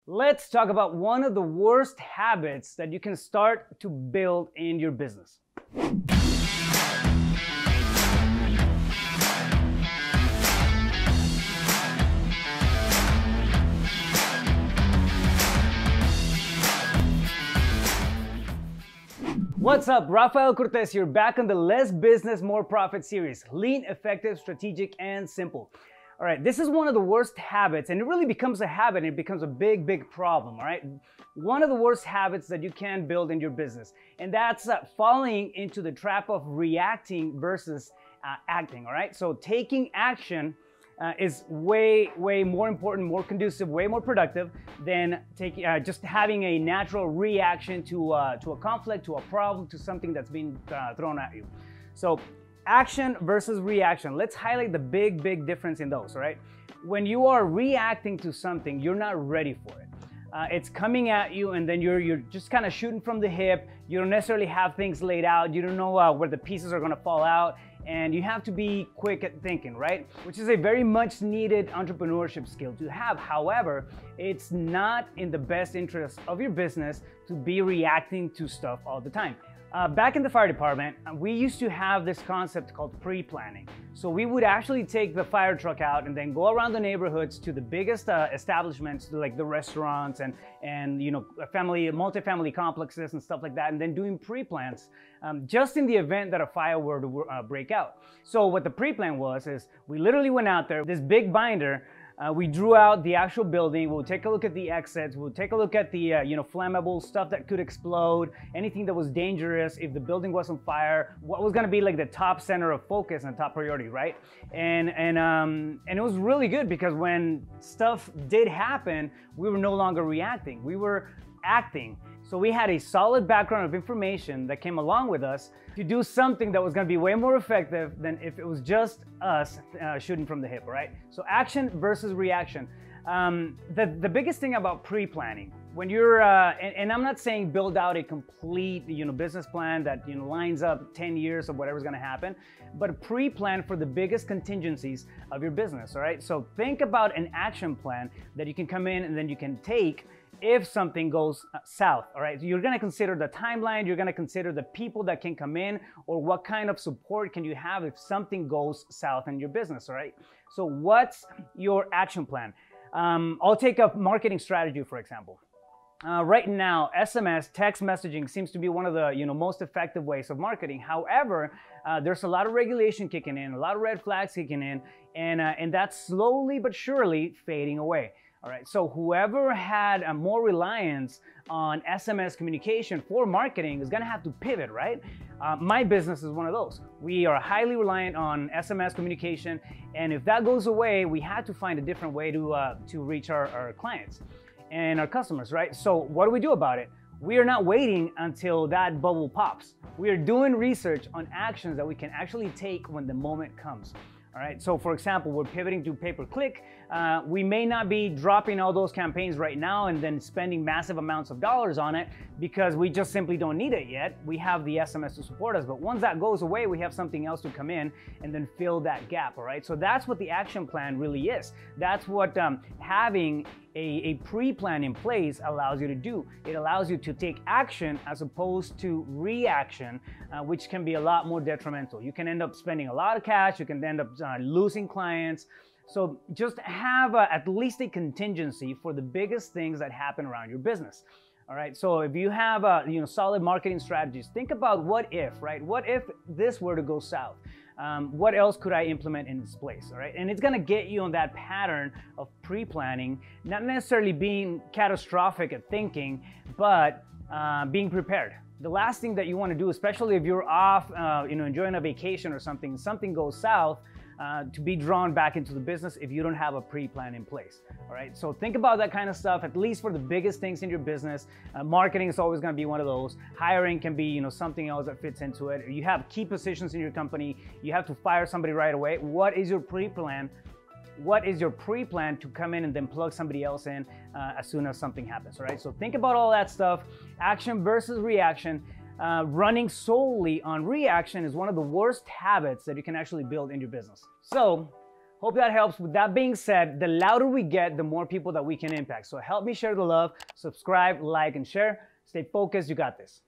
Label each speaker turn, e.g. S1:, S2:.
S1: Let's talk about one of the worst habits that you can start to build in your business. What's up? Rafael Cortez here, back on the Less Business, More Profit series. Lean, effective, strategic, and simple. All right, this is one of the worst habits, and it really becomes a habit, and it becomes a big, big problem, all right? One of the worst habits that you can build in your business, and that's falling into the trap of reacting versus acting, all right? So taking action is way more important, more conducive, way more productive than just having a natural reaction to a conflict, to a problem, to something that's being thrown at you. So action versus reaction. Let's highlight the big difference in those, all right? When you are reacting to something, you're not ready for it. It's coming at you, and then you're just kind of shooting from the hip. You don't necessarily have things laid out. You don't know where the pieces are gonna fall out, and you have to be quick at thinking, right? Which is a very much needed entrepreneurship skill to have. However, it's not in the best interest of your business to be reacting to stuff all the time. Back in the fire department, we used to have this concept called pre-planning. So we would actually take the fire truck out and then go around the neighborhoods to the biggest establishments, like the restaurants and you know, multi-family complexes and stuff like that, and then doing pre-plans just in the event that a fire were to break out. So what the pre-plan was is we literally went out there, this big binder. We drew out the actual building. We'll take a look at the exits. We'll take a look at the flammable stuff that could explode, anything that was dangerous. If the building was on fire, what was going to be like the top center of focus and top priority, right? And it was really good because when stuff did happen, we were no longer reacting. We were acting. So we had a solid background of information that came along with us to do something that was going to be way more effective than if it was just us shooting from the hip, right? So action versus reaction. The biggest thing about pre-planning, when you're, and I'm not saying build out a complete business plan that lines up 10 years of whatever's going to happen, but pre-plan for the biggest contingencies of your business, all right? So think about an action plan that you can come in and then you can take if something goes south, all right? So you're gonna consider the timeline, you're gonna consider the people that can come in, or what kind of support can you have if something goes south in your business, all right? So what's your action plan? I'll take a marketing strategy, for example. Right now, SMS, text messaging seems to be one of the most effective ways of marketing. However, there's a lot of regulation kicking in, a lot of red flags kicking in, and that's slowly but surely fading away. All right, so whoever had a more reliance on SMS communication for marketing is gonna have to pivot, right? My business is one of those. We are highly reliant on SMS communication, and if that goes away, we had to find a different way to reach our clients and our customers, right? So what do we do about it? We are not waiting until that bubble pops. We are doing research on actions that we can actually take when the moment comes. All right, so for example, we're pivoting to pay-per-click. We may not be dropping all those campaigns right now and then spending massive amounts of dollars on it because we just simply don't need it yet. We have the SMS to support us, but once that goes away, we have something else to come in and then fill that gap, all right? So that's what the action plan really is. That's what having a pre-plan in place allows you to do. It allows you to take action as opposed to reaction, which can be a lot more detrimental. You can end up spending a lot of cash, you can end up losing clients. So just have at least a contingency for the biggest things that happen around your business. All right, so if you have solid marketing strategies, think about what if, right? What if this were to go south? What else could I implement in its place, all right? And it's gonna get you on that pattern of pre-planning, not necessarily being catastrophic at thinking, but being prepared. The last thing that you wanna do, especially if you're off, enjoying a vacation or something goes south, to be drawn back into the business if you don't have a pre-plan in place. All right, so think about that kind of stuff, at least for the biggest things in your business. Marketing is always going to be one of those. Hiring can be something else that fits into it. You have key positions in your company, you have to fire somebody right away. What is your pre-plan? What is your pre-plan to come in and then plug somebody else in as soon as something happens? All right, so think about all that stuff. Action versus reaction. Running solely on reaction is one of the worst habits that you can actually build in your business. So Hope that helps. With that being said, the louder we get, the more people that we can impact. So help me share the love, subscribe, like, and share. Stay focused. You got this.